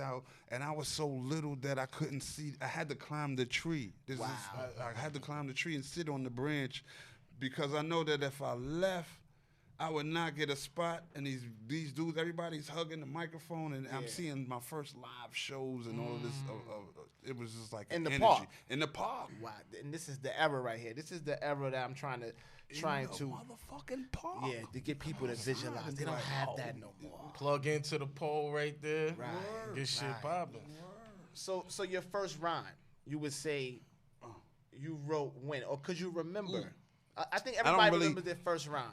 out, and I was so little that I couldn't see. I had to climb the tree. I had to climb the tree and sit on the branch because I know that if I left, I would not get a spot. And these dudes, everybody's hugging the microphone, and I'm seeing my first live shows and all of this. It was just like in the energy. park. In the park. Wow, and this is the era right here. This is the era that I'm trying to motherfucking park. Yeah, to get people to visualize. They don't have that no more. Plug into the pole right there. Right. Get shit popping. So your first rhyme, you would say you wrote when, or could you remember? I think everybody remembers their first rhyme,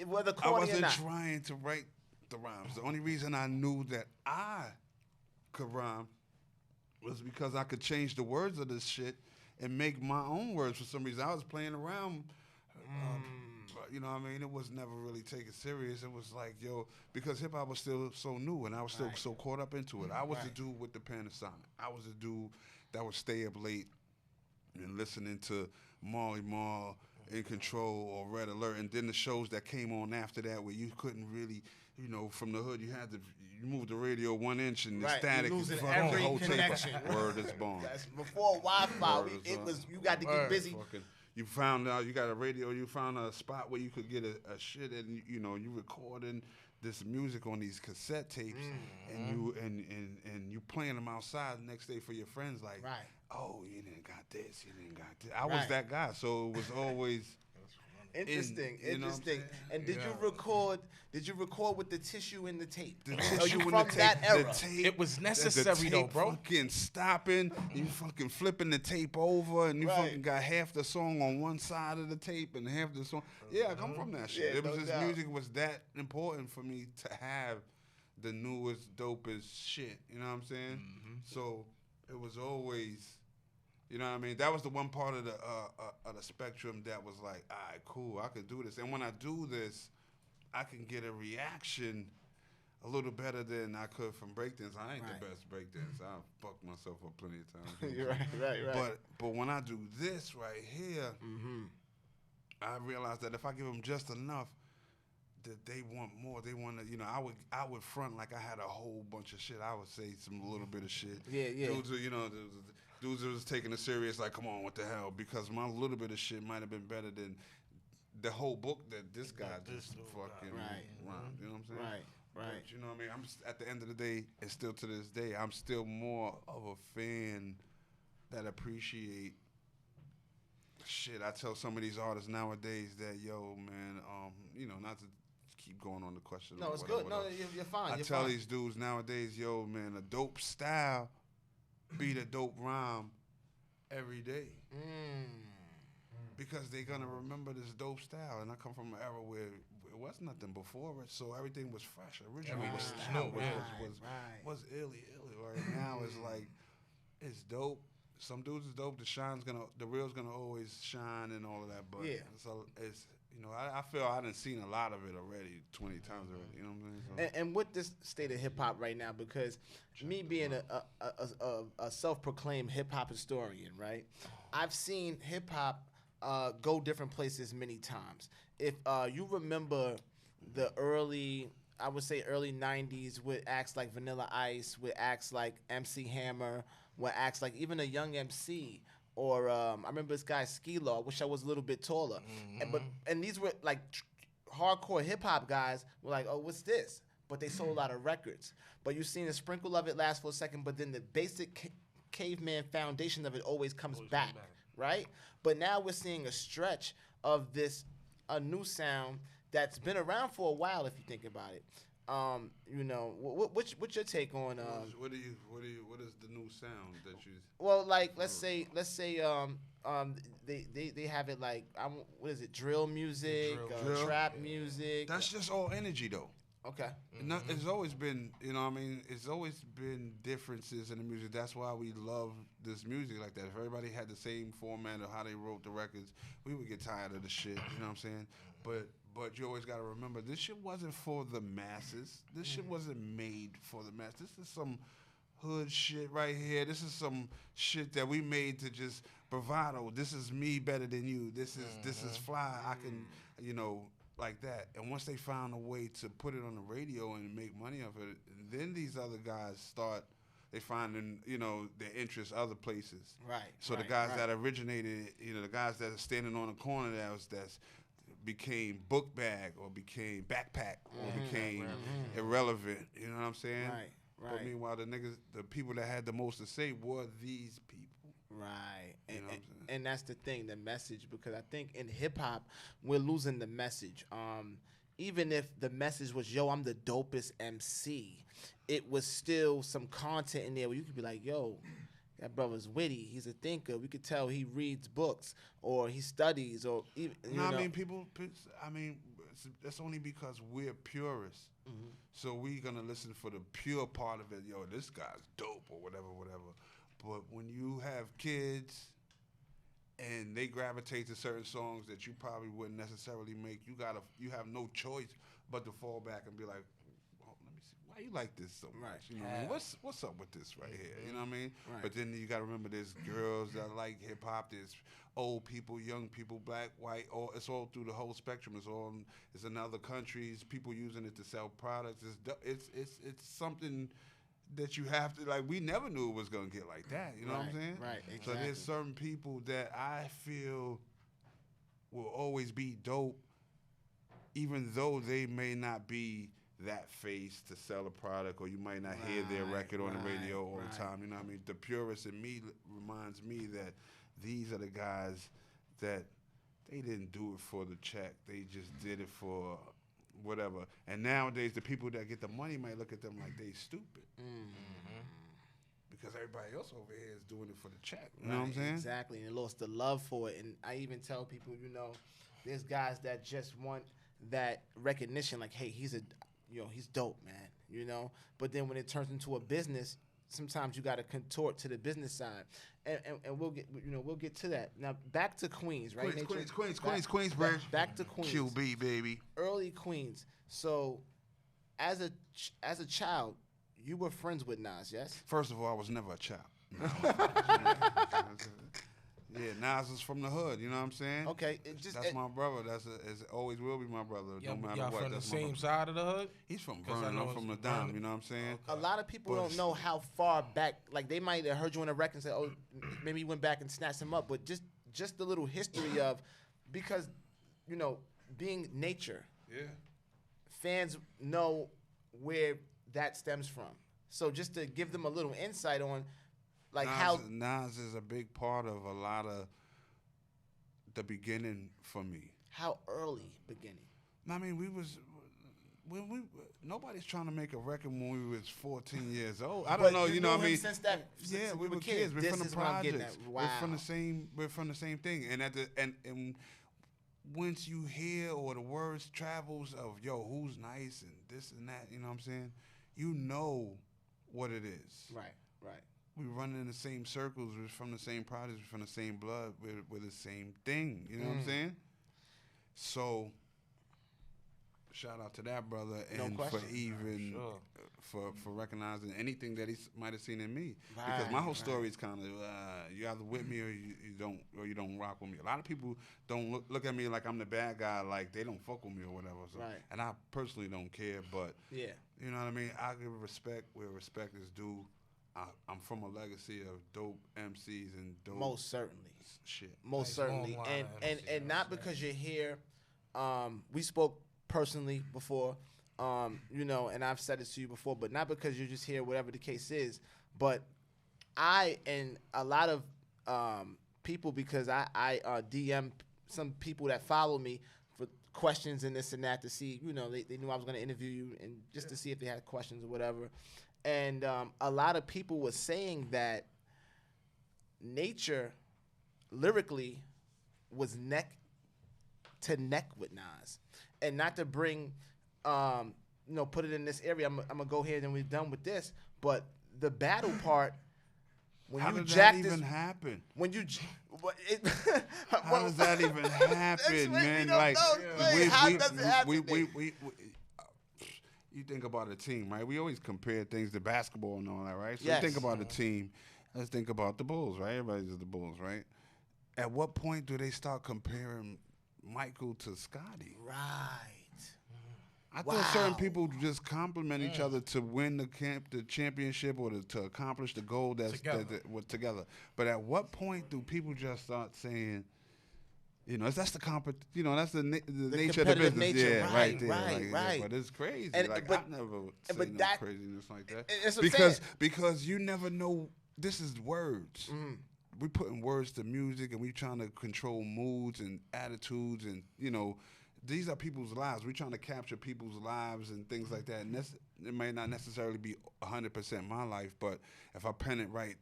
whether corny or not. I wasn't trying to write the rhymes. The only reason I knew that I could rhyme was because I could change the words of this shit and make my own words for some reason. I was playing around. You know what I mean? It was never really taken serious. It was like, yo, because hip-hop was still so new and I was still so caught up into it. I was the dude with the Panasonic. I was the dude that would stay up late and listening to Marley Marl, In Control, or Red Alert. And then the shows that came on after that where you couldn't really, you know, from the hood, you had to, you moved the radio 1 inch and the static is losing fucking every the whole connection. tape. Word is born. That's before Wi-Fi, you got to get busy. You found out you got a radio. You found a spot where you could get a shit, and you know you recording this music on these cassette tapes, and you playing them outside the next day for your friends. Like, oh, you didn't got this, you didn't got this. I was that guy, so it was always interesting. You know and did you record? Did you record with the tissue in the tape? The tissue in from the tape, that era? The tape, It was necessary the though, bro. Fucking stopping, you fucking flipping the tape over, and you fucking got half the song on one side of the tape and half the song. Yeah, I come from that shit. Yeah, It was no just doubt. music was that important for me to have the newest, dopest shit. You know what I'm saying? So it was always. You know what I mean? That was the one part of the spectrum that was like, all right, cool, I could do this. And when I do this, I can get a reaction a little better than I could from breakdance. I ain't the best breakdance. I fucked myself up plenty of times. right. But when I do this right here, I realize that if I give them just enough, that they want more. They want to, you know, I would front like I had a whole bunch of shit. I would say some little bit of shit. Yeah. Dudes, you know, dudes was taking it serious, like, come on, what the hell? Because my little bit of shit might have been better than the whole book that this guy just fucking rhymed. You know what I'm saying? Right. But you know what I mean? At the end of the day, and still to this day, I'm still more of a fan that appreciate shit. I tell some of these artists nowadays that, yo, man, you know, not to keep going on the question. No, it's good. No, you're fine. I tell these dudes nowadays, yo, man, a dope style beat a dope rhyme every day. Because they're going to remember this dope style. And I come from an era where it was nothing before it, so everything was fresh. Originally, the style was illy. Right now, it's like, it's dope. Some dudes is dope. The real's gonna always shine and all of that. But so it's, you know, I feel I done seen a lot of it already 20 times already. You know what I'm saying? So. And with this state of hip hop right now, because me being a self-proclaimed hip hop historian, right? I've seen hip hop go different places many times. If you remember the early 90s with acts like Vanilla Ice, with acts like MC Hammer, with acts like even a Young MC, or I remember this guy Skee-Lo. I wish I was a little bit taller. And these were like hardcore hip hop guys were like, oh, what's this? But they sold a lot of records. But you've seen a sprinkle of it last for a second, but then the basic caveman foundation of it always comes back, right? But now we're seeing a stretch of a new sound that's been around for a while, if you think about it. You know, what's your take on? What is the new sound that you? Well, like let's say they have it like what is it? Drill music, trap music. That's just all energy though. Okay. It's always been, you know what I mean? It's always been differences in the music. That's why we love this music like that. If everybody had the same format of how they wrote the records, we would get tired of the shit, you know what I'm saying? But you always got to remember, this shit wasn't for the masses. This shit wasn't made for the masses. This is some hood shit right here. This is some shit that we made to just bravado. This is me better than you. This is fly. I can, you know, like that. And once they found a way to put it on the radio and make money off it, then these other guys start they finding, their interests other places. Right. So the guys that originated, the guys that are standing on the corner that's became book bag or became backpack or became irrelevant. You know what I'm saying? Right. But meanwhile, the people that had the most to say were these people. Right. You know what I'm saying? And that's the thing, the message, because I think in hip hop we're losing the message. Even if the message was, yo, I'm the dopest MC, it was still some content in there where you could be like, yo, that brother's witty. He's a thinker. We could tell he reads books or he studies or even. That's only because we're purists. Mm-hmm. So we're gonna listen for the pure part of it. Yo, this guy's dope or whatever. But when you have kids and they gravitate to certain songs that you probably wouldn't necessarily make, you have no choice but to fall back and be like, well, let me see, why you like this so much? You know what I mean? What's up with this right here? You know what I mean? Right. But then you got to remember, there's girls that like hip hop. There's old people, young people, black, white. It's all through the whole spectrum. It's in other countries. People using it to sell products. It's something that you have to, like, we never knew it was going to get like that. You know what I'm saying? Right, exactly. So there's certain people that I feel will always be dope, even though they may not be that face to sell a product, or you might not hear their record on the radio all the time. You know what I mean? The purist in me reminds me that these are the guys that they didn't do it for the check. They just did it for whatever. And nowadays, the people that get the money might look at them like they stupid. Mm-hmm. Because everybody else over here is doing it for the check. You know what I'm saying? Exactly. And they lost the love for it. And I even tell people, there's guys that just want that recognition, like, hey, he's dope, man, But then when it turns into a business, sometimes you got to contort to the business side. And we'll get to that. Now, back to Queens, right? Queens, bro. Back to Queens. QB, baby. Early Queens. So, as a child, you were friends with Nas, yes? First of all, I was never a child. No. Yeah, Nas is from the hood. You know what I'm saying? Okay, that's my brother. It always will be my brother. No matter y'all what. From that's the same side of the hood? He's from Vernon. I'm from the Dime. You know what I'm saying? A lot of people don't know how far back. Like, they might have heard you on a record and say, "Oh, maybe you went back and snatched him up." But just the little history of, because, being nature. Yeah. Fans know where that stems from. So just to give them a little insight on, like, how Nas is a big part of a lot of the beginning for me. How early beginning? I mean, nobody's trying to make a record when we was 14 years old. I don't know, you know what I mean? Since we were kids. We're from the projects. Wow. We're from the same thing. And once you hear or the words travels of, yo, who's nice and this and that, you know what I'm saying? You know what it is. Right. We run in the same circles. We're from the same projects. We're from the same blood. We're the same thing. You know what I'm saying? So, shout out to that brother, and for even for recognizing anything that he might have seen in me. Because my whole story is kind of you either with me or you don't rock with me. A lot of people don't look at me like I'm the bad guy, like they don't fuck with me or whatever. So, and I personally don't care, but you know what I mean. I give respect where respect is due. I'm from a legacy of dope MCs and dope. Most certainly. Shit. Most certainly. And not because you're here. We spoke personally before, and I've said it to you before, but not because you're just here, whatever the case is. But I and a lot of people, because I DM some people that follow me for questions and this and that to see, they knew I was going to interview you and just to see if they had questions or whatever. And a lot of people were saying that Nature lyrically was neck to neck with Nas. And not to bring, put it in this area. I'm going to go ahead and we're done with this. But the battle part, when how you did jack that this, even happen? When you, how does that even happen, man? Like, how does it happen? You think about a team, right? We always compare things to basketball and all that, right? So yes. You think about a team. Let's think about the Bulls, right? Everybody's the Bulls, right? At what point do they start comparing Michael to Scotty? Right. I thought certain Wow. people just compliment each other to win the championship or to accomplish the goal together. But at what point do people just start saying, that's the that's the nature of the competitive business, nature, yeah, right, there, right, like, right. But it's crazy. And- Like but- I never say but no that- craziness like that that's what I'm saying. because you never know. This is words. Mm-hmm. We putting words to music, and we trying to control moods and attitudes, and these are people's lives. We're trying to capture people's lives and things like that. And it may not necessarily be 100% my life, but if I pen it right,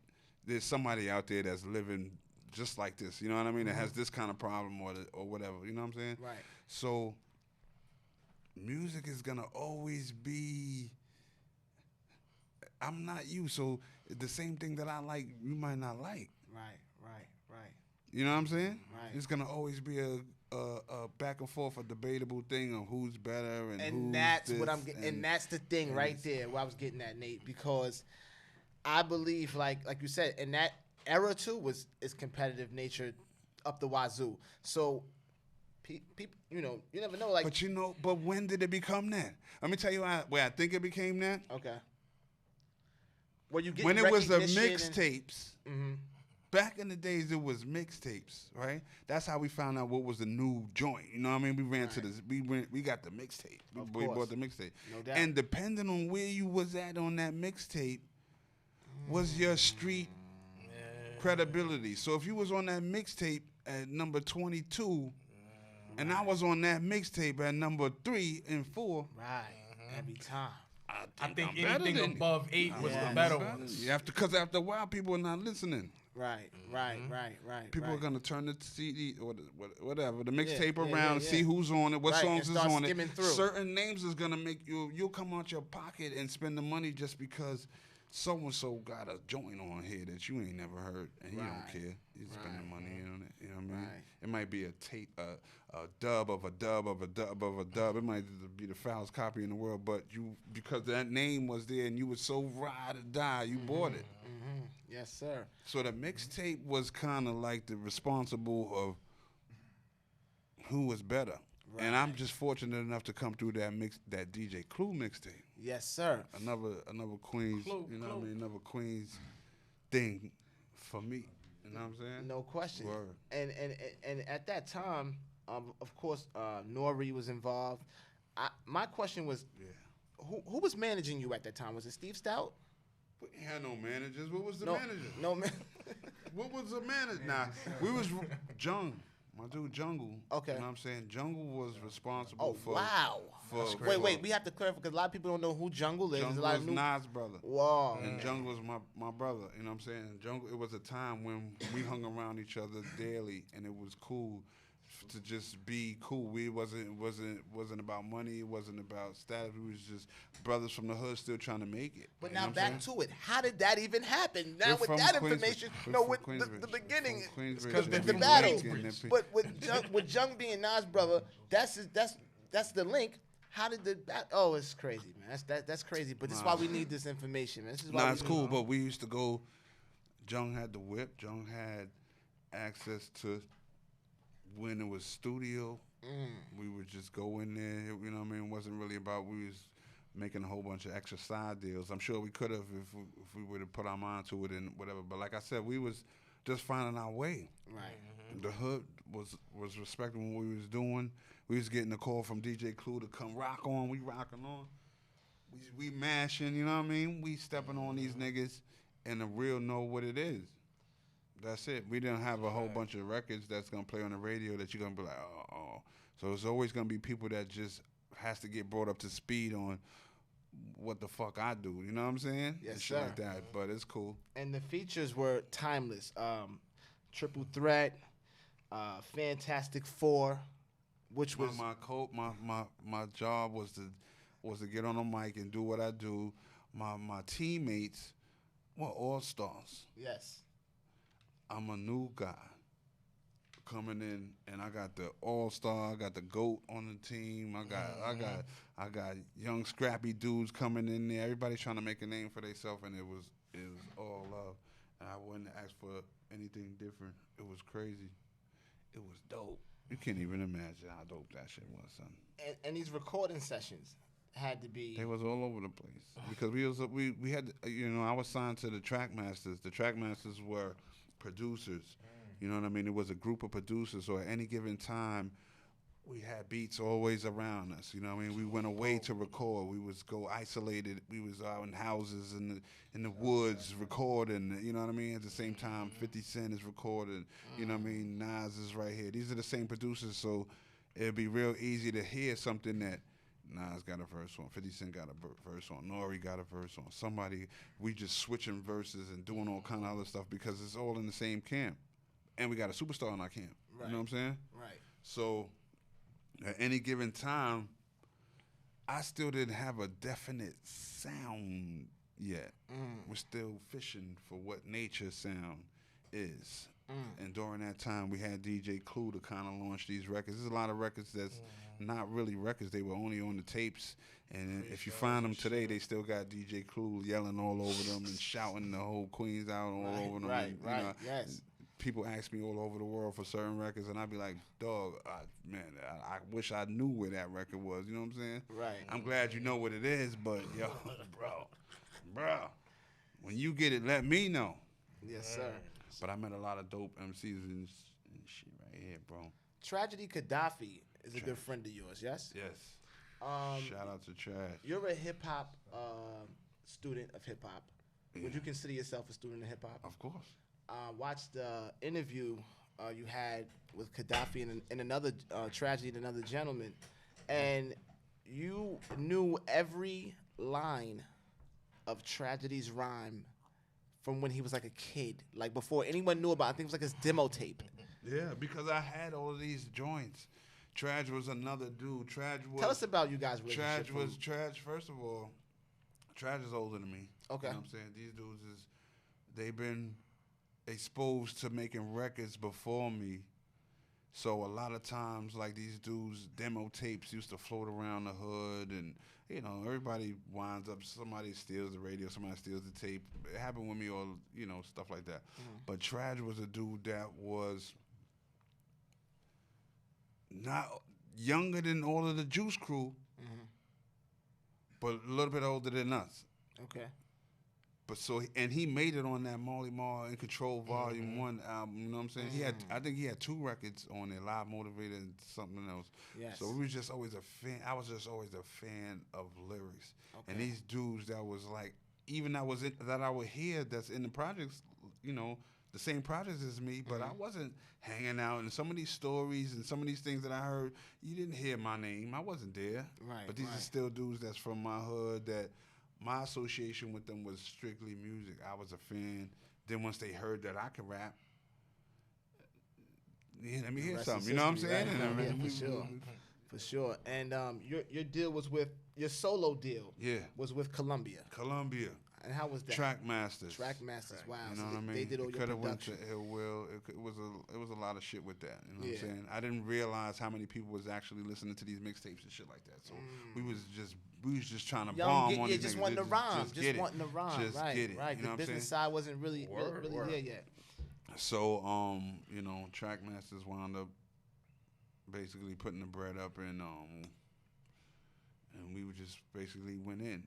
there's somebody out there that's living just like this. You know what I mean? That has this kind of problem or whatever. You know what I'm saying? Right. So music is gonna always be. I'm not you, so the same thing that I like, you might not like. Right. You know what I'm saying? Right. It's gonna always be a back and forth, a debatable thing of who's better and who's that's this what I'm getting. And that's the thing and right it's- there where I was getting at, Nate, because I believe, like you said, in that era too is competitive nature up the wazoo. So people, you never know. Like, But when did it become that? Let me tell you where I think it became that. okay, where you get When it was the recognition and- mixtapes. Mhm. Back in the days, it was mixtapes, right? That's how we found out what was the new joint. You know what I mean? We ran to this. We got the mixtape. We course. bought the mixtape. No doubt. And depending on where you was at on that mixtape, was your street credibility. So if you was on that mixtape at number 22, and I was on that mixtape at number 3 and 4, Right. Every time. I think I'm better anything than you. above 8 was Yeah. the better ones. Because after a while, people are not listening. Right. People right. are gonna turn the CD or whatever the mixtape yeah, around, yeah. see who's on it, what Right, songs and is start on it. skimming through. Certain names is gonna make you'll come out your pocket and spend the money just because so and so got a joint on here that you ain't never heard, and he Right. don't care. He's spending money on it. You know what I mean? Right. It might be a tape, a dub of a dub of a dub of a dub. It might be the foulest copy in the world, but because that name was there and you were so ride or die, you bought it. Mm-hmm. Yes, sir. So the mixtape was kind of like the responsible of who was better. And I'm just fortunate enough to come through that DJ Clue mixtape. Yes, sir. Another Queens, Clue, you know what I Clue. mean? Another Queens thing for me. You know what I'm saying? No question. Word. And at that time, of course, Nori was involved. My question was, who was managing you at that time? Was it Steve Stout? We ain't had no managers. What was the No, manager? no man. What was the manager? Nah, we was my dude Jungle. Okay. You know what I'm saying? Jungle was responsible Oh for. wow. For, Wait. We have to clarify because a lot of people don't know who Jungle is. There's a Jungle lot was of new. Nas' brother. Whoa. And Jungle was my brother, you know what I'm saying? Jungle, it was a time when we hung around each other daily, and it was cool to just be cool. We wasn't about money. It wasn't about status. We was just brothers from the hood still trying to make it. But you know now what I'm back saying? to it. How did that even happen? Now We're with from that Queensbridge. information, We're no, from with Queensbridge. the We're beginning, from Queensbridge. Because they're And the from battle. Queensbridge. But with Jung being Nas' brother, that's the link. How did Oh, it's crazy, man. That's crazy. But this is why we need this information, man. This is why Nah, we it's need- cool, but we used to go. Jung had the whip. Jung had access to when it was studio. We would just go in there. You know what I mean? It wasn't really about we was making a whole bunch of extra side deals. I'm sure we could have if we would have put our mind to it and whatever. But like I said, we was just finding our way. Right. The hood was respecting what we was doing. We was getting a call from DJ Clue to come rock on. We rocking on. We mashing, you know what I mean? We stepping on these niggas and the real know what it is. That's it. We didn't have a whole bunch of records that's gonna play on the radio that you're gonna be like, oh. So it's always gonna be people that just has to get brought up to speed on what the fuck I do. You know what I'm saying? Yes, and shit sir. like that. But it's cool. And the features were timeless. Triple Threat, Fantastic Four, which was My job was to get on the mic and do what I do. My teammates were all stars. yes. I'm a new guy coming in, and I got the all-star. I got the GOAT on the team. I got young scrappy dudes coming in there. Everybody's trying to make a name for themselves, and it was all love. And I wouldn't ask for anything different. It was crazy. It was dope. You can't even imagine how dope that shit was, son. And these recording sessions, had to be. They was all over the place because we had I was signed to the Track Masters. The Track Masters were producers. You know what I mean? It was a group of producers. So at any given time, we had beats always around us. You know what I mean? We went away to record. We was go isolated. We was out in houses in the woods recording. You know what I mean? At the same time, 50 Cent is recording. You know what I mean? Nas is right here. These are the same producers, so it'd be real easy to hear something that Nas got a verse on, 50 Cent got a verse on, Nori got a verse on. Somebody, we just switching verses and doing all kind of other stuff because it's all in the same camp. And we got a superstar in our camp. Right. You know what I'm saying? Right. So at any given time, I still didn't have a definite sound yet. We're still fishing for what nature's sound is. And during that time, we had DJ Clue to kind of launch these records. There's a lot of records that's not really records. They were only on the tapes. And if you find them today, they still got DJ Clue yelling all over them and shouting the whole Queens out all over them. Right, and, right, yes. People ask me all over the world for certain records, and I'd be like, dog, I wish I knew where that record was. You know what I'm saying? Right. I'm glad you know what it is, but, yo, bro, when you get it, let me know. Yes, sir. But I met a lot of dope MCs and shit right here, bro. Tragedy Gaddafi is a good friend of yours, yes? Yes. Shout out to Trash. You're a hip-hop student of hip-hop. Yeah. Would you consider yourself a student of hip-hop? Of course. Watched the interview you had with Gaddafi and another Tragedy and another gentleman, and you knew every line of Tragedy's rhyme from when he was like a kid, like before anyone knew about. I think it was like his demo tape. Yeah, because I had all of these joints. Traj was another dude. Tell us about you guys' relationship. Traj. First of all, Traj is older than me. Okay. You know what I'm saying? These dudes they've been exposed to making records before me. So a lot of times, like, these dudes' demo tapes used to float around the hood, and everybody winds up. Somebody steals the radio, somebody steals the tape. It happened with me, or stuff like that. But Traj was a dude that was not younger than all of the Juice Crew, but a little bit older than us. Okay. But he made it on that Marley Marl In Control Volume 1 album, you know what I'm saying? I think he had 2 records on there, Live Motivated and something else. Yes. So we was just always a fan. I was just always a fan of lyrics. Okay. And these dudes that was like, even that I would hear that's in the projects, the same projects as me, but I wasn't hanging out. And some of these stories and some of these things that I heard, you didn't hear my name. I wasn't there. Right. But these are still dudes that's from my hood that my association with them was strictly music. I was a fan. Then once they heard that I could rap, let me hear something. You know what I'm saying? Right. For sure. And your deal was with your solo deal. Yeah. Was with Columbia. And how was that? Track Masters. Wow. You know so what I mean? They did all your could have went production. to Ill Will. It was a lot of shit with that. You know what I'm saying? I didn't realize how many people was actually listening to these mixtapes and shit like that. So we was just trying to bomb on these just niggas. wanting to rhyme. Just wanting to rhyme. Just right. get it. Right. You know The what business I'm saying? side wasn't really there yet. So Track Masters wound up basically putting the bread up and we would just basically went in.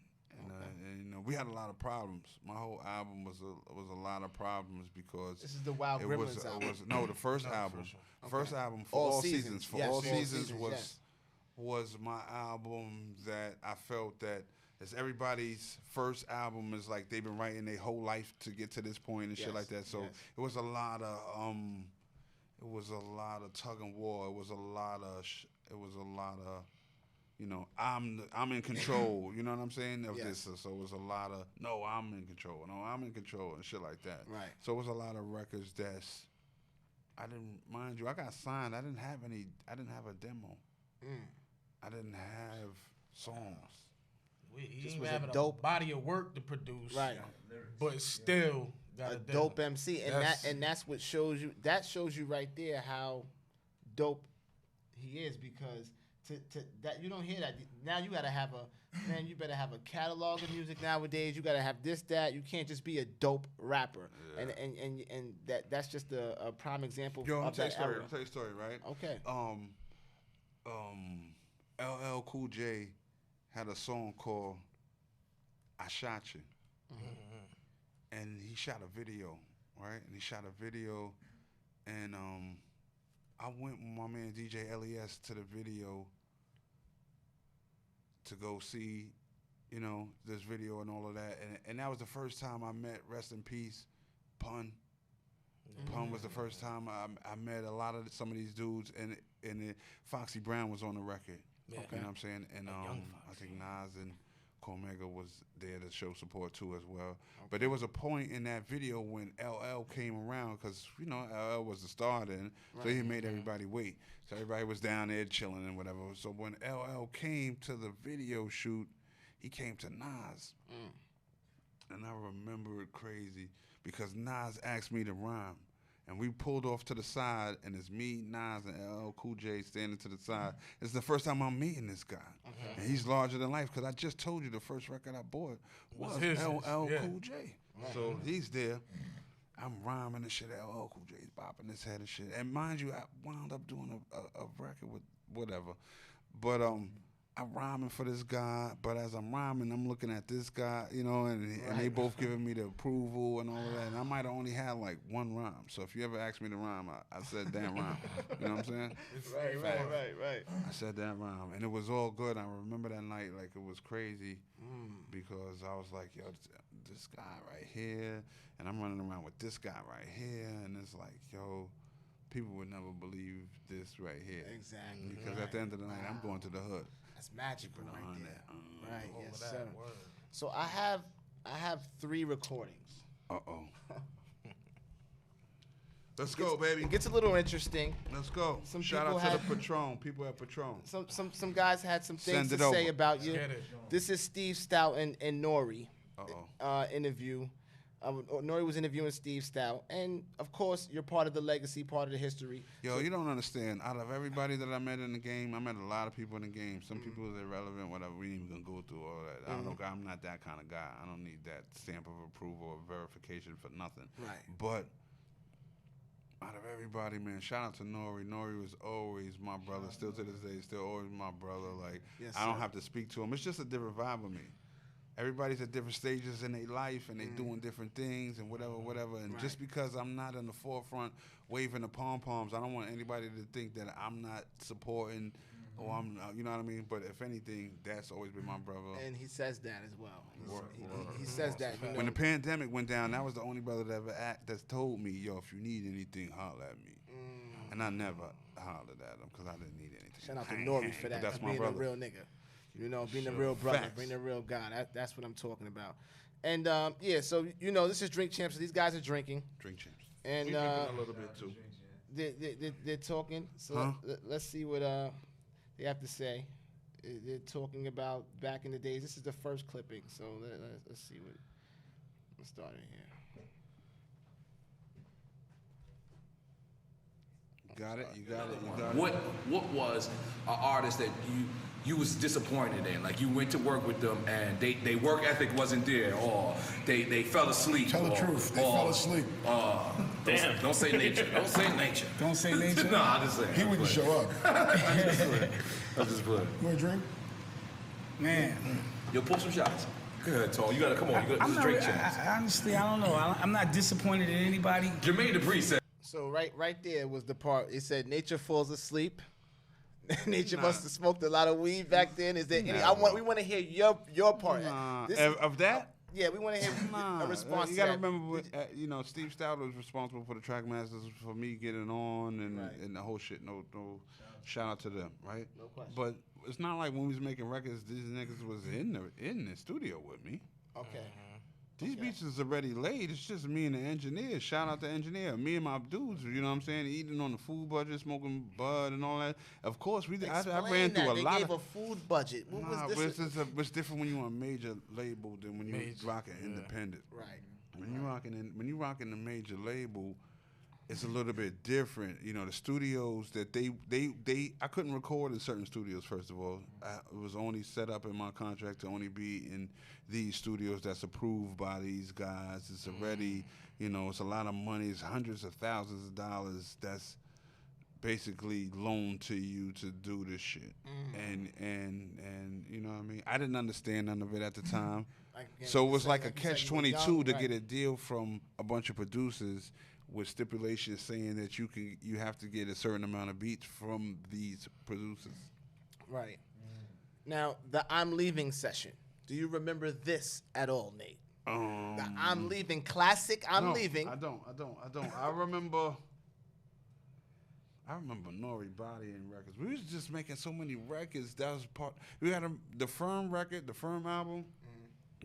And we had a lot of problems. My whole album was a lot of problems because this is the Wild Gremlins album. The first album. Okay. First album for all seasons. For yes, all seasons yes. was my album that I felt that as everybody's first album is like they've been writing their whole life to get to this point and shit like that. So it was a lot of tug and war. It was a lot of I'm in control. You know what I'm saying? Of this. So it was a lot of I'm in control. No, I'm in control and shit like that. Right. So it was a lot of records I didn't, mind you, I got signed. I didn't have a demo. I didn't have songs. He just even was having a dope body of work to produce. Right. But still got a dope MC. And that's what shows you. That shows you right there how dope he is, because to that you don't hear that. Now you gotta have you better have a catalog of music nowadays. You gotta have this, that. You can't just be a dope rapper. Yeah. And that's just a prime example of that era. I'll tell you a story, right? Okay. LL Cool J had a song called "I Shot You," and he shot a video, right? And he shot a video, and I went with my man DJ Les to the video to go see, this video and all of that, and that was the first time I met, rest in peace, Pun. Pun was the first time I met a lot of some of these dudes, and Foxy Brown was on the record. Yeah. You know what I'm saying? And young I think Nas and Cormega was there to show support too as well. But there was a point in that video when LL came around, because LL was the star then, so he made everybody wait. So everybody was down there chilling and whatever. So when LL came to the video shoot, he came to Nas, and I remember it crazy because Nas asked me to rhyme. And we pulled off to the side, and it's me, Nas, and LL Cool J standing to the side. It's the first time I'm meeting this guy. Okay. And he's larger than life, because I just told you the first record I bought was LL Cool J. Right. So he's there. I'm rhyming and shit. LL Cool J's bopping his head and shit. And mind you, I wound up doing a record with whatever. But I'm rhyming for this guy, but as I'm rhyming, I'm looking at this guy, and they both giving me the approval and all of that. And I might have only had like one rhyme. So if you ever ask me to rhyme, I said damn rhyme. You know what I'm saying? Right. I said that rhyme, and it was all good. I remember that night like it was crazy because I was like, yo, this guy right here, and I'm running around with this guy right here, and it's like, yo, people would never believe this right here. Exactly. Because at the end of the night, I'm going to the hood. That's magical right there. Right, yes, that sir. word. So I have 3 recordings. Uh-oh. Let's go, baby. It gets a little interesting. Let's go. Some Shout people out to had- the Patron. People at Patron. Some guys had some things Send to it say over. about you. Get it. This is Steve Stout and Nori Uh-oh. interview. Nori was interviewing Steve Stout, and of course, you're part of the legacy, part of the history. Yo, you don't understand. Out of everybody that I met in the game, I met a lot of people in the game. Some people is irrelevant, whatever. We ain't even gonna go through all that. I'm not that kind of guy. I don't need that stamp of approval or verification for nothing. Right. But out of everybody, man, shout out to Nori. Nori was always my brother. Still to this day, still always my brother. Like, Yes, I don't sir. have to speak to him. It's just a different vibe with me. Everybody's at different stages in their life, and they doing different things and whatever. And just because I'm not in the forefront waving the pom-poms, I don't want anybody to think that I'm not supporting or I'm, you know what I mean? But if anything, that's always been my brother. And he says that as well. Word. He says that. You know, When the pandemic went down, that was the only brother that ever that's told me, yo, if you need anything, holler at me. And I never hollered at him because I didn't need anything. shout out to Nori for that. But that's for my being brother. a real nigga. Being Sure. a real brother, Facts. being a real guy. That's what I'm talking about. And yeah, so this is Drink Champs. So these guys are drinking, Drink champs. and We drinking a little bit too. they're talking. So Huh? let's see what they have to say. They're talking about back in the days. This is the first clipping. So let's see what. Let's start it here. Got it. You got it. What was an artist that you was disappointed in? Like you went to work with them and they work ethic wasn't there, or they fell asleep. Tell the or- truth. They fell asleep. Damn. Don't say nature. Don't say nature. Don't say nature. No, I'm just saying. He wouldn't show up. I'm just playing. You want a drink? Man, Yo, pull some shots. Go ahead, Tone. You gotta come on. You got I'm this not, drink chance. honestly, I don't know. I'm not disappointed in anybody. Jermaine Dupri said. So right there was the part. It said nature falls asleep. Nature must have smoked a lot of weed back then. Is there any? We want to hear your part. This is- Of that? Yeah, we want to hear a response. You to got to that. remember, Steve Stout was responsible for the Trackmasters, for me getting on and the whole shit. No shout out to them, right? No question. But it's not like when we was making records, these niggas was in the studio with me. Okay. These beats is already laid. It's just me and the engineer. Shout out to engineer. Me and my dudes, you know what I'm saying? Eating on the food budget, smoking bud and all that. Of course, I Explain ran through that. a They lot gave of. a food budget. What Nah, was this? it's different when you're on a major label than when you're rocking independent. Right. When you rocking a major label, it's a little bit different. The studios that I couldn't record in certain studios. First of all, it was only set up in my contract to only be in these studios that's approved by these guys. It's already, it's a lot of money. It's hundreds of thousands of dollars. That's basically loaned to you to do this shit. And you know what I mean? I didn't understand none of it at the time. So it was like a catch-22 to get a deal from a bunch of producers with stipulations saying that you have to get a certain amount of beats from these producers. Right. Now, the I'm Leaving session. Do you remember this at all, Nate? The I'm Leaving classic, I'm Leaving. I don't. I remember Nori bodying records. We was just making so many records. That was part. We had the Firm record, the Firm album.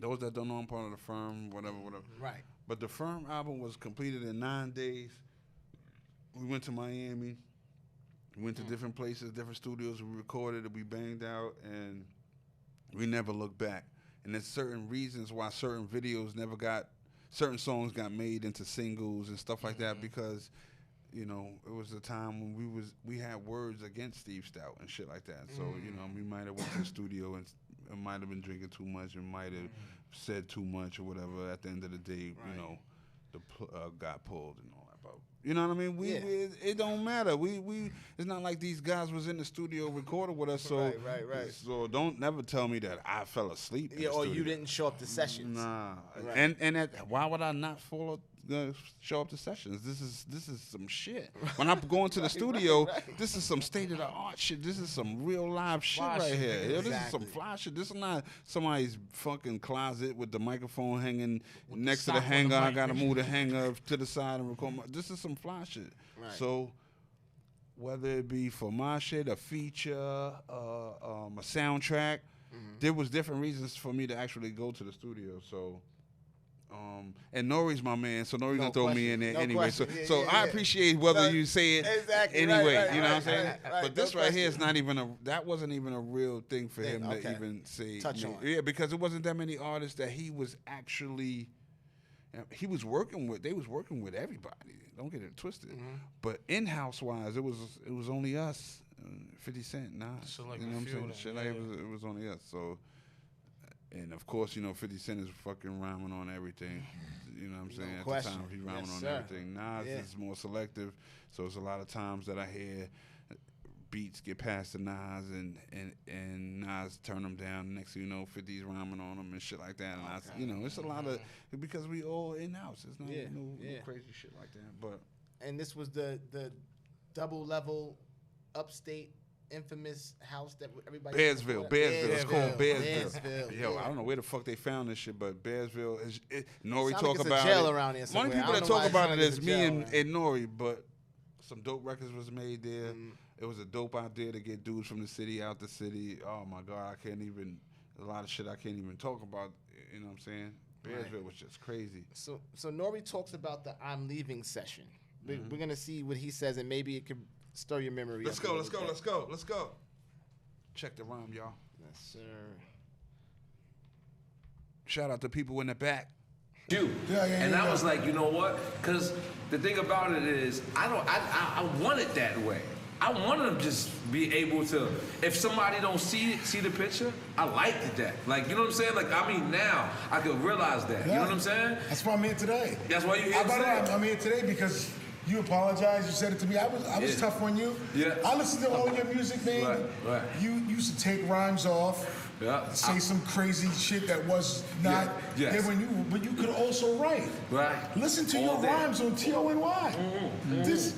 Those that don't know, I'm part of the Firm, whatever. Right. But the Firm album was completed in 9 days. We went to Miami. We went to different places, different studios. We recorded it. We banged out, and we never looked back. And there's certain reasons why certain songs got made into singles and stuff like that, because, you know, it was a time when we had words against Steve Stout and shit like that. So, you know, we might have went to the studio and might have been drinking too much and might have said too much or whatever. At the end of the day, you know, the got pulled and all that. But, you know what I mean? It don't matter. It's not like these guys was in the studio recording with us. So, right. So don't never tell me that I fell asleep. Yeah, or you didn't show up to sessions. Nah. Right. And why would I not show up to sessions? This is some shit. When I'm going to the studio, this is some state of the art shit. This is some real live shit right here. Yo, this is some fly shit. This is not somebody's fucking closet with the microphone hanging next to the hanger. I gotta move the hanger to the side and record. This is some fly shit. Right. So whether it be for my shit, a feature, a soundtrack, there was different reasons for me to actually go to the studio. So. And Nori's my man, so Nori's gonna throw me in there anyway. So, I appreciate whether you say it anyway. You know what I'm saying? But this right here is not even that wasn't even a real thing for him to even say. Touch on. Yeah, because it wasn't that many artists that he was actually. He was working with. They was working with everybody. Don't get it twisted. But in-house wise, it was only us. 50 Cent, nah. So like you know what I'm saying? It was only us. So. And of course, you know, 50 Cent is fucking rhyming on everything. You know what I'm saying? No At the time, he's rhyming on everything. Nas is more selective, so it's a lot of times that I hear beats get past the Nas and Nas turn them down. Next thing you know, 50's rhyming on them and shit like that. And you know, it's a lot of because we all in house. It's not no crazy shit like that. But this was the double level upstate infamous house that everybody. Bearsville. It's called Bearsville. Bearsville. Yo, I don't know where the fuck they found this shit, but Bearsville is. Nori Sound talk like about it's a jail it. around here Only somewhere. people I that don't know talk why about it it's is a me jail and Nori, but some dope records was made there. It was a dope out there to get dudes from the city out the city. Oh my God, I can't even. A lot of shit I can't even talk about. You know what I'm saying? Bearsville was just crazy. So Nori talks about the I'm Leaving session. We're gonna see what he says, and maybe it could stir your memory. Let's go. Check the rhyme, y'all. Yes, sir. Shout out to people in the back. And I was like, you know what? Because the thing about it is, I want it that way. I want to just be able to, if somebody don't see the picture, I liked that. Like, you know what I'm saying? Like, I mean, now I could realize that. You know what I'm saying? That's why I'm here today. That's why you're here today? I'm here today because you apologized. You said it to me. I was tough on you. Yeah. I listened to all your music, man. Right. You used to take rhymes off. Yeah. Say some crazy shit that was not there but you could also write. Right. Listen to your rhymes on TONY. Just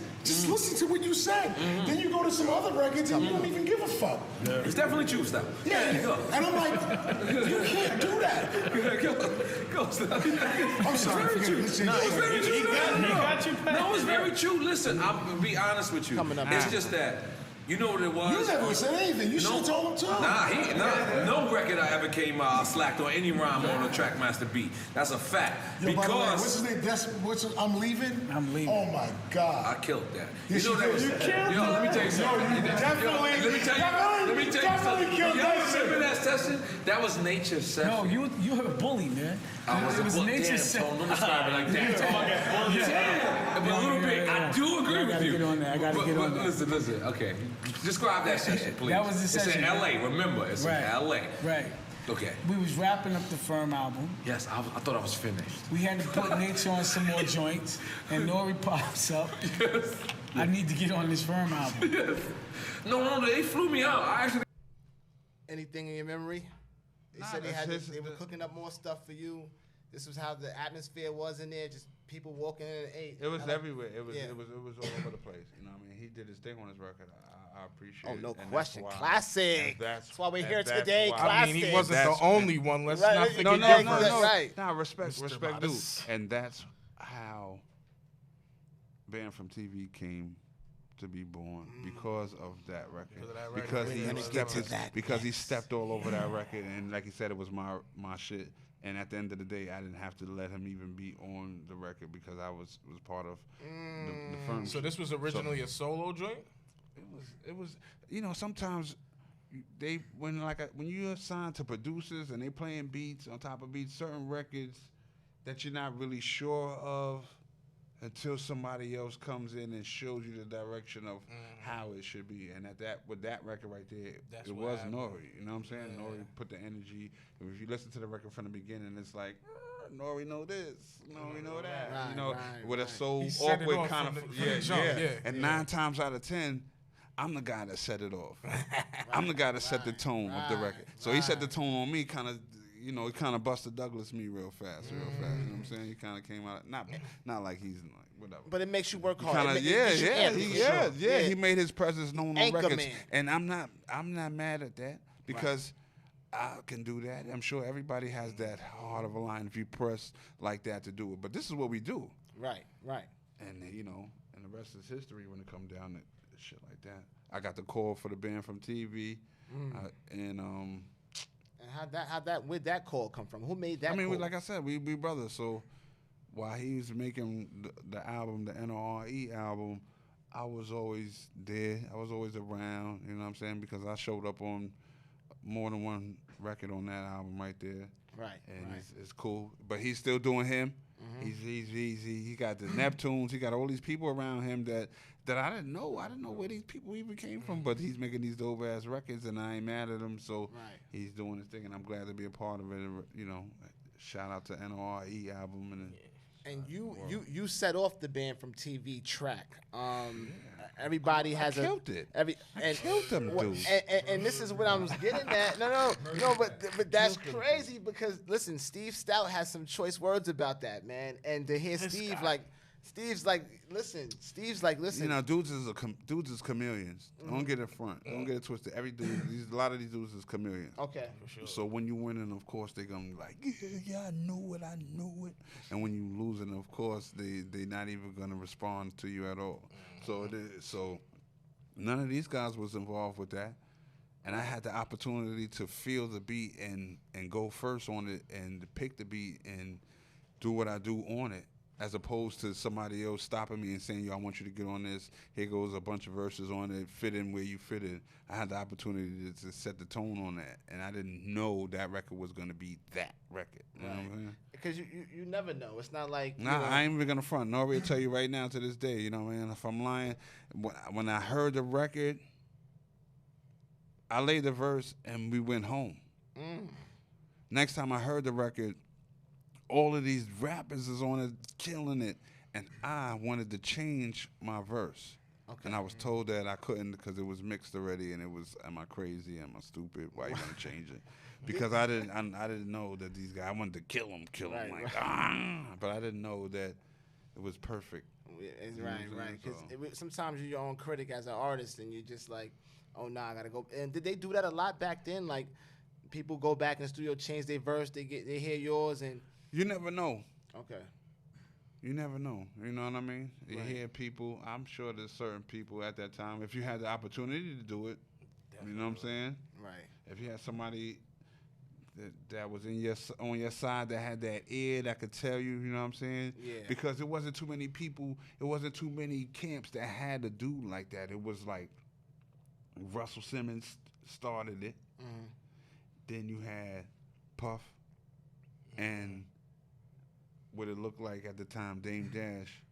listen to what you said. Then you go to some other records and you don't even give a fuck. Yeah. It's definitely true stuff. Yeah. And I'm like, you can't do that. Go, Steph. I'm sorry. It's very true. It's very true. He got you back. No, it's very true. Listen, I'll be honest with you. It's just that. You know what it was? You never said anything. You should have told him too. No record I ever came out, I slacked on any rhyme on a Trackmaster beat. That's a fact. Yo, by the way, what's his name? I'm Leaving? I'm Leaving. Oh my God. I killed that. Yes, you know that was. you killed Let me tell you something. you definitely Let me tell you something. killed that Y'all remember that session? That was Nature's session. No, you were a bully, man. It was Nature's session. Don't describe it like that. But a little bit, I do agree with you. I gotta get on that. Listen. Okay. Describe that session, please. That was the session. It's in L.A., remember. It's in L.A. Right. Okay. We was wrapping up the Firm album. Yes, I thought I was finished. We had to put Nature on some more joints, and Nori pops up. Yes. I need to get on this Firm album. Yes. No, they flew me out. I actually. Anything in your memory? They Nah, said that's they were cooking up more stuff for you. This was how the atmosphere was in there. Just people walking in and ate. It was I like- everywhere. It was yeah. it was all over the place. You know what I mean? He did his thing on his record. I appreciate Oh, it. no and that's question. why- Classic. and That's why we're and here that's today. why- I mean, he Classic. wasn't That's- the only one. Let's Right, not no, forget No, that no, verse. no. Right. Nah, respect Mr. due. Modest. And that's how Band from TV came to be born because of that record. Because of that record. Because Let he me stepped get to that because he next. stepped all over that record, and like he said, it was my shit. And at the end of the day, I didn't have to let him even be on the record because I was part of the firm. So this was originally a solo joint? It was you know, sometimes when you're assigned to producers and they playing beats on top of beats, certain records that you're not really sure of until somebody else comes in and shows you the direction of how it should be. And with that record right there, That's it what was happened. Nori. You know what I'm saying? Yeah. Nori put the energy. If you listen to the record from the beginning, it's like, Nori know this, Nori know that. Right, you know, right, with a right. so He set it awkward off kind from of the- from the jump, yeah. And Yeah. 9 times out of 10, I'm the guy that set it off. I'm the guy that set the tone of the record. So he set the tone on me, kind of. You know, he kind of busted Douglas me real fast. You know what I'm saying? He kind of came out not like he's like whatever. But it makes you work hard. Kinda, It makes you amp, for sure. He made his presence known on Anchor records, man. and I'm not mad at that because I can do that. I'm sure everybody has that hard of a line if you press like that to do it. But this is what we do, Right, right. and and the rest is history when it comes down to shit like that. I got the call for the band from TV, And where'd that call come from? Who made that I mean, call? like I said, we brothers. So while he was making the album, the NORE album, I was always there. I was always around. You know what I'm saying? Because I showed up on more than one record on that album right there. Right, And right. it's cool. But he's still doing him. He got the Neptunes. He got all these people around him that I didn't know. I didn't know where these people even came from. But he's making these dope ass records, and I ain't mad at him. So Right. he's doing his thing, and I'm glad to be a part of it. You know, shout out to NORE album And you set off the band from TV track. Everybody has killed it. I killed them dudes. And this is what I was getting at. No, but that's crazy because listen, Steve Stout has some choice words about that, man. And to hear Steve's like, listen. You know, dudes is chameleons. Don't get it front. Don't get it twisted. Every dude, a lot of these dudes is chameleons. Okay. So when you winning, of course, they're gonna be like, yeah, I knew it. And when you losing, of course, they not even gonna respond to you at all. So none of these guys was involved with that. And I had the opportunity to feel the beat and go first on it and to pick the beat and do what I do on it, as opposed to somebody else stopping me and saying, yo, I want you to get on this. Here goes a bunch of verses on it. Fit in where you fit in. I had the opportunity to set the tone on that. And I didn't know that record was going to be that record. You know what I'm saying? Because you never know. It's not like Nah, I ain't even going to front. Nobody will tell you right now to this day. You know what I mean? If I'm lying, when I heard the record, I laid the verse and we went home. Next time I heard the record, all of these rappers is on it, killing it, and I wanted to change my verse. Okay. And I was told that I couldn't because it was mixed already, and it was, am I crazy? Am I stupid? Why you gonna change it? Because I didn't know that these guys, I wanted to kill them, Right, like, right. but I didn't know that it was perfect. It's You know what right, I'm right. saying? Because sometimes you're your own critic as an artist, and you're just like, oh nah, I gotta go. And did they do that a lot back then? Like, people go back in the studio, change their verse, they hear yours, and You never know. okay. You never know. You know what I mean? You Right. hear people. I'm sure there's certain people at that time. If you had the opportunity to do it, you know what I'm saying? Right. If you had somebody that was on your side that had that ear that could tell you, you know what I'm saying? Yeah. Because it wasn't too many people. It wasn't too many camps that had to do like that. It was like Russell Simmons started it. Mm-hmm. Then you had Puff and what it looked like at the time, Dame Dash,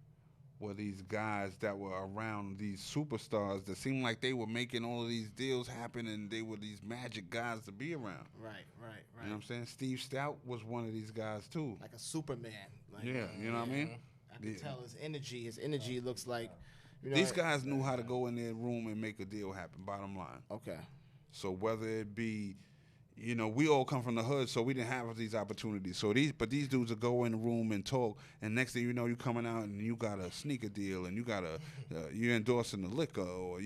were these guys that were around these superstars that seemed like they were making all of these deals happen, and they were these magic guys to be around. Right. You know what I'm saying? Steve Stout was one of these guys too. Like a Superman. Like, Yeah, you know what I mean? I can tell his energy. His energy looks like You know, These guys knew how to go in their room and make a deal happen. Bottom line. Okay. So whether it be, we all come from the hood, so we didn't have these opportunities. So these dudes will go in the room and talk, and next thing you know, you coming out and you got a sneaker deal, and you got you're endorsing the liquor, or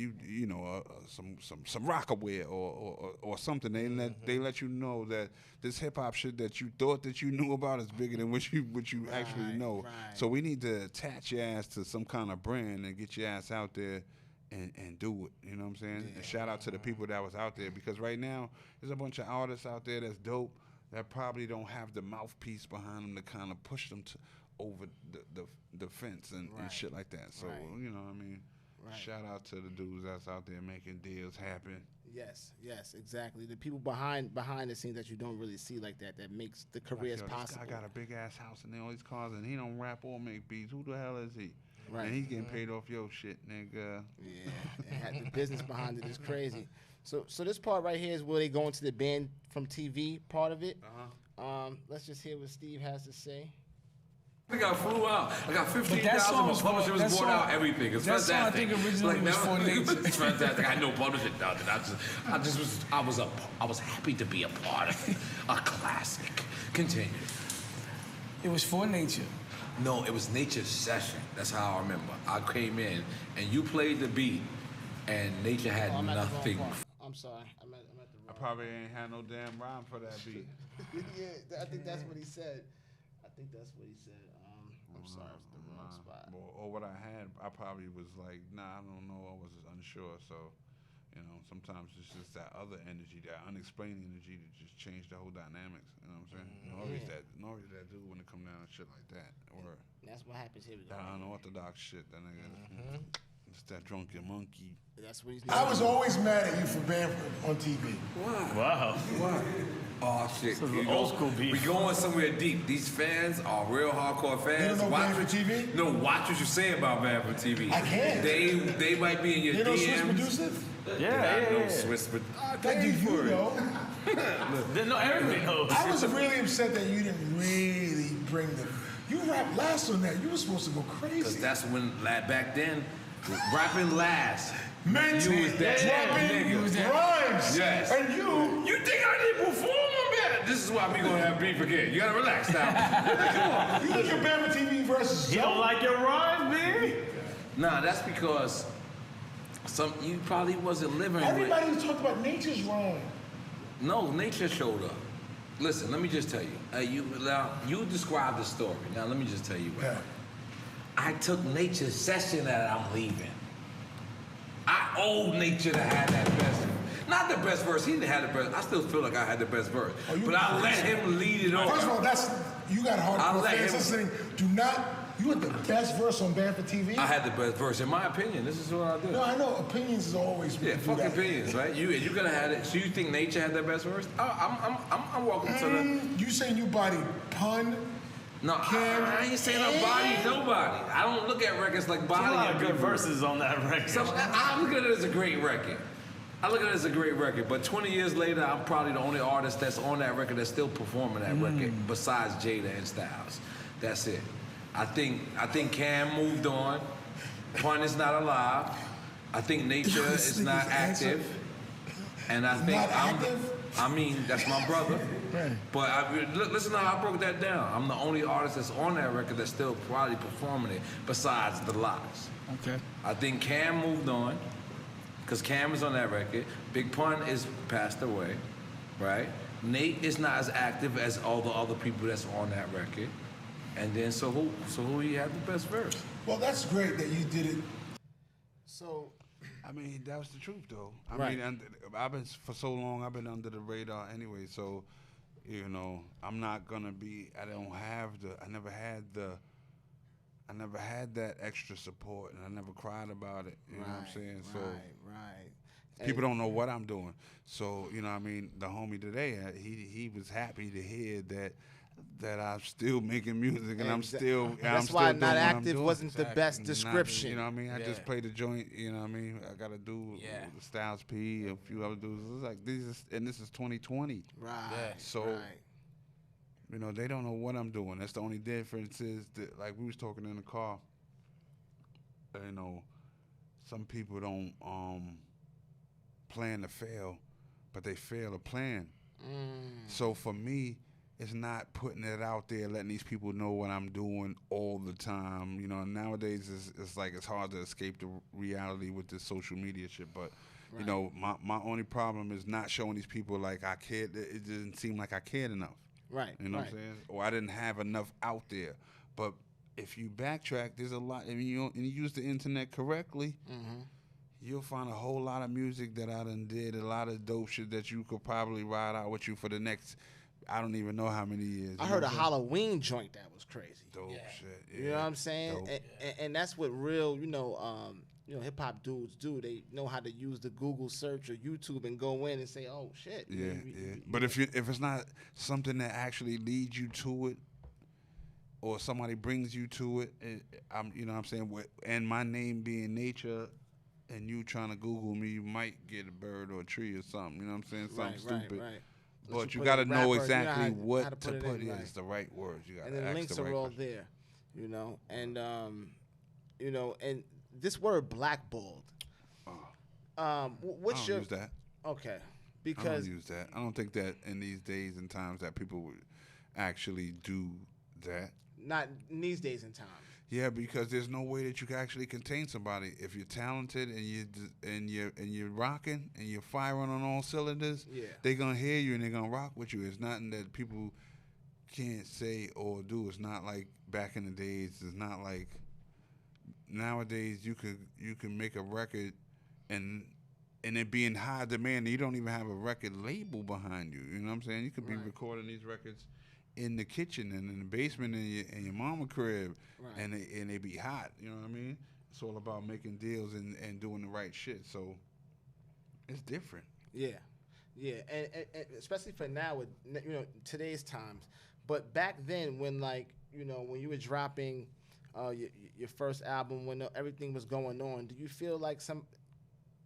some Rockaware or something. They let you know that this hip hop shit that you thought that you knew about is bigger than what you actually know. Right. So we need to attach your ass to some kind of brand and get your ass out there. And do it, you know what I'm saying? And shout out to the people that was out there, because right now there's a bunch of artists out there that's dope that probably don't have the mouthpiece behind them to kind of push them over the fence and shit like that. So you know what I mean? Right. Shout out to the dudes that's out there making deals happen. Yes, exactly. The people behind the scenes that you don't really see like that makes the careers possible. This guy got a big ass house and all these cars, and he don't rap or make beats. Who the hell is he? Right. And he's getting paid off your shit, nigga. Yeah, the business behind it is crazy. So this part right here is where they go into the band from TV part of it. Let's just hear what Steve has to say. I got flew out. I got 15,000. My publisher was bought out. Everything. It's fantastic. That song, I think originally was for Nature. It's fantastic. I had no publisher done it. I was happy to be a part of it. A classic. Continue. It was for Nature. No, it was Nature's session. That's how I remember. I came in and you played the beat, and Nature had nothing. I'm sorry. I'm at the wrong. I probably ain't had no damn rhyme for that beat. Yeah, I think that's what he said. I'm sorry, it's the wrong spot. Or what I had, I probably was like, I don't know. I was unsure. So, sometimes it's just that other energy, that unexplained energy that just changed the whole dynamics. You know what I'm saying? Nori's that dude when it come down to shit like that. Or that's what happens here. That unorthodox shit. That nigga, it's that drunken monkey. That's what he's. I was always mad at you for Bamford on TV. Why? Why? Oh shit! Old school beef. We going somewhere deep. These fans are real hardcore fans. You don't know Bamford TV? No, watch what you say about Bamford TV. I can't. They might be in your You know Swiss DMs. producer? Yeah. Swiss, but That do you know? No, everybody knows. I was really upset that you didn't really bring the. You rapped last on that. You were supposed to go crazy. Because that's when back then, rapping last. Man, you was that nigga. Rhymes. Yes. And you think I didn't perform on that? This is why we gonna have beef again. You gotta relax now. You think your Bama TV versus You don't like your rhymes, baby? Nah, that's because you probably wasn't living Everybody was talking about Nature's rhyme. No, Nature showed up. Listen, let me just tell you. You described the story. Now let me just tell you what. Yeah. I took Nature's session that I'm leaving. I owe Nature to have that best. Not the best verse. He didn't have the best. I still feel like I had the best verse. But I let him lead it on. First of all, you got hardcore fans listening. You had the best verse on Bamford TV. I had the best verse, in my opinion. This is what I do. No, I know opinions is always. Yeah, fuck opinions, right? You could have had it. So you think Nature had that best verse? I'm welcome to the. You saying you bodied Pun? No, I ain't saying I bodied nobody. I don't look at records like bodying. A lot of good verses on that record. So I look at it as a great record. But 20 years later, I'm probably the only artist that's on that record that's still performing that record, besides Jada and Styles. That's it. I think Cam moved on. Pun is not alive. I think Nature is not active. And I think that's my brother. Right. But listen to how I broke that down. I'm the only artist that's on that record that's still probably performing it, besides The Lox. Okay. I think Cam moved on, because Cam is on that record. Big Pun is passed away, right? Nate is not as active as all the other people that's on that record. And then so who he had the best verse? Well, that's great that you did it. So, I mean, that was the truth, though. Right. I mean, I've been for so long. I've been under the radar anyway. So, I'm not gonna be. I never had that extra support, and I never cried about it. You know what I'm saying? So, right. People don't know what I'm doing. So, the homie today, he was happy to hear that I'm still making music and I'm still. That's why not active wasn't the best description. You know what I mean? I just played the joint. You know what I mean? I got to do the Styles P, a few other dudes. It's like this is 2020. Right. So, they don't know what I'm doing. That's the only difference is that, like we was talking in the car. some people don't plan to fail, but they fail to plan. So for me, it's not putting it out there, letting these people know what I'm doing all the time. You know, nowadays it's like it's hard to escape the reality with this social media shit. But you know, my only problem is not showing these people like I cared. It didn't seem like I cared enough. Right. You know what I'm saying? Or I didn't have enough out there. But if you backtrack, there's a lot. I mean, you use the internet correctly. You'll find a whole lot of music that I done did, a lot of dope shit that you could probably ride out with you for the next, I don't even know how many years. I heard a Halloween joint that was crazy. Dope shit. Yeah. You know what I'm saying? And that's what real, hip hop dudes do. They know how to use the Google search or YouTube and go in and say, "Oh shit." Yeah, But if it's not something that actually leads you to it, or somebody brings you to it, you know what I'm saying? And my name being Nature, and you trying to Google me, you might get a bird or a tree or something. You know what I'm saying? Something stupid. Right. But you got to know exactly what to put put in. It's the right words. You got and to the ask links the are right all question. there, and and this word blackballed. What's I don't your use that. okay? I Because don't use that. I don't think that in these days and times that people would actually do that. not in these days and times. Yeah, because there's no way that you can actually contain somebody if you're talented and you're rocking and you're firing on all cylinders. Yeah. They're gonna hear you and they're gonna rock with you. It's nothing that people can't say or do. It's not like back in the days. It's not like nowadays. You can make a record and it be in high demand. And you don't even have a record label behind you. You know what I'm saying? You could be recording these records in the kitchen and in the basement in your mama crib, and they be hot. You know what I mean? It's all about making deals and doing the right shit. So it's different. Yeah, and especially for now with today's times. But back then, when when you were dropping your first album, when everything was going on, do you feel like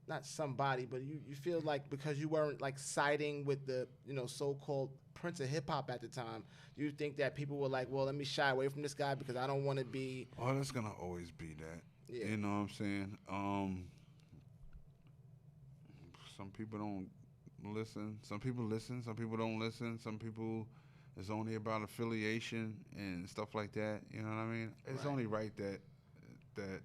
not somebody, but you feel like because you weren't like siding with the so-called Prince of hip hop at the time, you think that people were like, well, let me shy away from this guy because I don't want to be. Oh, that's gonna always be that. Yeah. You know what I'm saying? Some people don't listen. Some people listen. Some people don't listen. Some people, it's only about affiliation and stuff like that. You know what I mean? It's only right that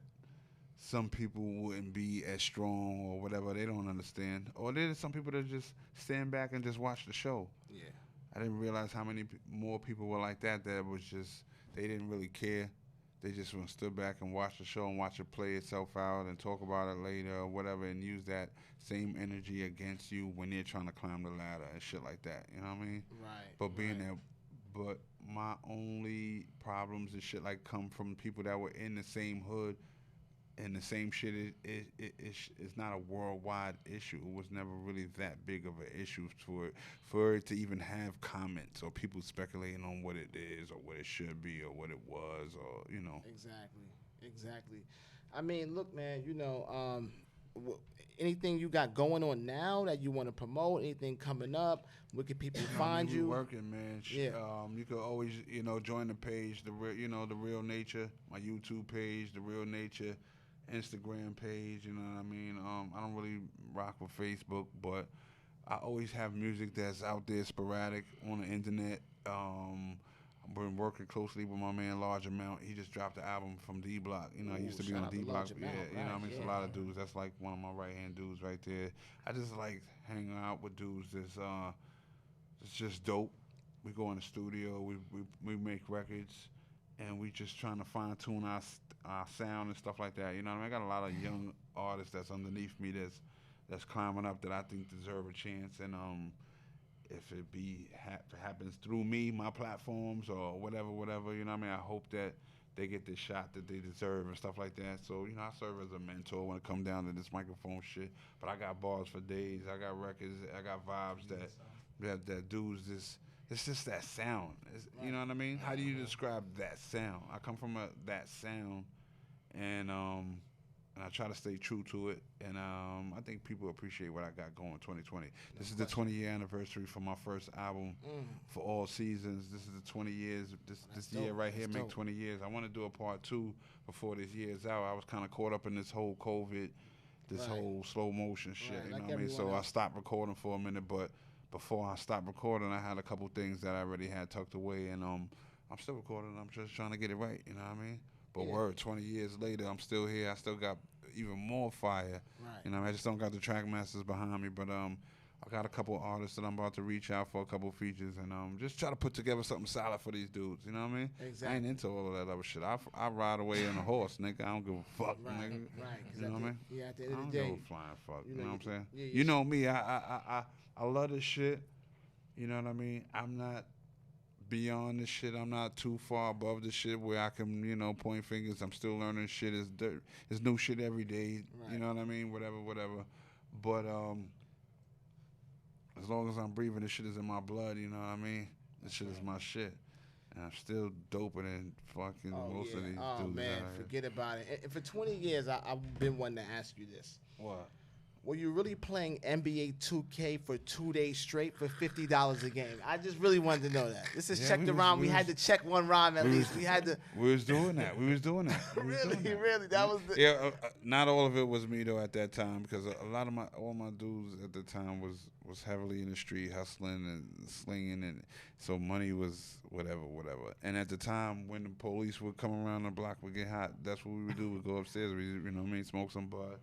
some people wouldn't be as strong or whatever. They don't understand. Or there's some people that just stand back and just watch the show. Yeah. I didn't realize how many more people were like that was just, they didn't really care. They just stood back and watched the show and watch it play itself out and talk about it later or whatever and use that same energy against you when they're trying to climb the ladder and shit like that. You know what I mean? Right. But my only problems and shit like come from people that were in the same hood. And the same shit is not a worldwide issue. It was never really that big of an issue for it to even have comments or people speculating on what it is or what it should be or what it was or Exactly. I mean, look, man. Anything you got going on now that you want to promote? Anything coming up? Where can people find you? Working, man. Yeah. You could always join the page, the Real Nature, my YouTube page, the Real Nature. Instagram page, you know what I mean? I don't really rock with Facebook, but I always have music that's out there sporadic on the internet. I've been working closely with my man Large Amount. He just dropped the album from D Block. I used to be on D Block. Yeah, you know what I mean? It's a lot of dudes. That's like one of my right hand dudes right there. I just like hanging out with dudes that's it's just dope. We go in the studio, we make records, and we just trying to fine tune our sound and stuff like that. You know what I mean? I got a lot of young artists that's underneath me that's climbing up that I think deserve a chance. And if it happens through me, my platforms or whatever, you know what I mean? I hope that they get the shot that they deserve and stuff like that. So, I serve as a mentor when it comes down to this microphone shit. But I got bars for days. I got records. I got vibes that dudes just. It's just that sound. You know what I mean? How do you describe that sound? I come from that sound, and and I try to stay true to it. And I think people appreciate what I got going in 2020. This is the 20-year anniversary for my first album for All Seasons. This is the 20 years. This year right here make 20 years. I want to do a part 2 before this year's out. I was kind of caught up in this whole COVID, this whole slow motion shit. You know what I mean? So I stopped recording for a minute, but before I stopped recording, I had a couple things that I already had tucked away, and I'm still recording. I'm just trying to get it right. You know what I mean? But word, 20 years later, I'm still here. I still got even more fire. Right. You know, I just don't got the track masters behind me, but I got a couple artists that I'm about to reach out for a couple features, and just try to put together something solid for these dudes. You know what I mean? Exactly. I ain't into all of that other shit. I ride away on a horse, nigga. I don't give a fuck, nigga. Right. You know what I mean? Yeah. At the end of the day, I don't give a flying fuck. You know what I'm saying? Yeah, you know me. I love this shit. You know what I mean? I'm not beyond this shit. I'm not too far above this shit where I can, you know, point fingers. I'm still learning shit. It's new shit every day. Right. You know what I mean? Whatever. But as long as I'm breathing, this shit is in my blood. You know what I mean? This shit is my shit. And I'm still doper than fucking most of these dudes. Oh, man, forget about it. And for 20 years, I've been wanting to ask you this. What? Were you really playing NBA 2K for 2 days straight for $50 a game? I just really wanted to know that. This is Check the Rhyme. We had to check one rhyme at least. We had to. We was doing that. Really? That was the. Yeah, not all of it was me though at that time, because a lot of all my dudes at the time was heavily in the street hustling and slinging, and so money was whatever. And at the time when the police would come around the block, would get hot, that's what we would do. We'd go upstairs, you know what I mean, smoke some bud,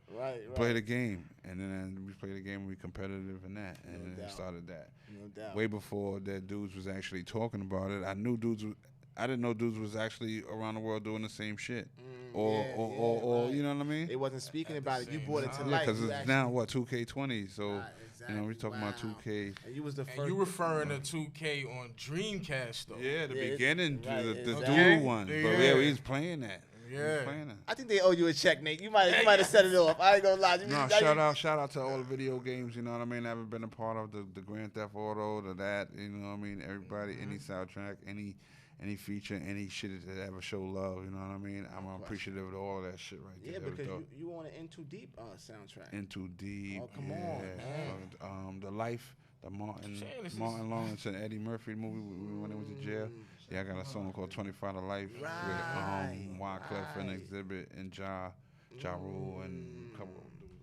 play the game. And then we played the game and we competitive in that. And it started that. No doubt. Way before that dudes was actually talking about it. I didn't know dudes was actually around the world doing the same shit. Or you know what I mean? They wasn't speaking about it. You brought it to life. Because it's now, 2K20. So, you know, we're talking about 2K. And you was the first. And you referring to 2K on Dreamcast, though. Yeah, the beginning, the dual one. But yeah, we was playing that. Yeah. I think they owe you a check, Nate. You might have set it off. I ain't gonna lie. Shout out to all the video games, you know what I mean? I haven't been a part of the Grand Theft Auto, that, you know what I mean? Everybody, any soundtrack, any feature, any shit that ever show love, you know what I mean? I'm appreciative of all that shit right there. Yeah, because you want an In Too Deep soundtrack. In Too Deep. Oh, come on, man. The Life, the Martin Lawrence and Eddie Murphy movie when they went to jail. Yeah, I got a song called 25 to Life with Wyclef and Exhibit and Ja Rule and a couple of dudes.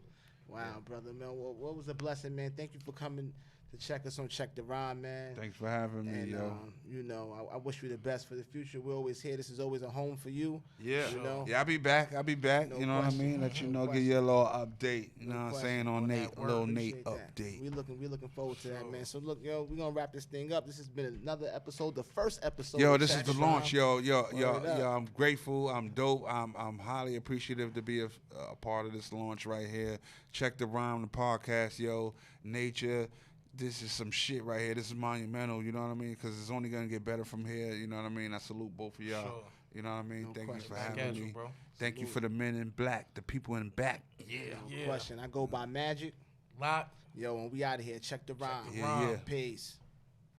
Wow, brother, man. What was a blessing, man. Thank you for coming to check us on Check the Rhyme, man. Thanks for having me, yo. You know, I wish you the best for the future. We're always here. This is always a home for you. Yeah. You know? Yeah, I'll be back. No you know what I mean? Let you know, give you a little update. You know what I'm saying? On Nate, a little Nate update. We're looking forward to that, man. So look, yo, we're gonna wrap this thing up. This has been another episode, the first episode. Yo, this is the launch, yo. I'm grateful. I'm dope. I'm highly appreciative to be a part of this launch right here. Check the Rhyme, the podcast, yo. Nature. This is some shit right here. This is monumental, you know what I mean? Because it's only going to get better from here, you know what I mean? I salute both of y'all. Sure. You know what I mean? Thank you for having me. Bro. Thank you for the men in black, the people in back. Yeah. No question. I go by Magic. Lot. Yo, and we out of here. Check the Rhyme. Yeah. Peace.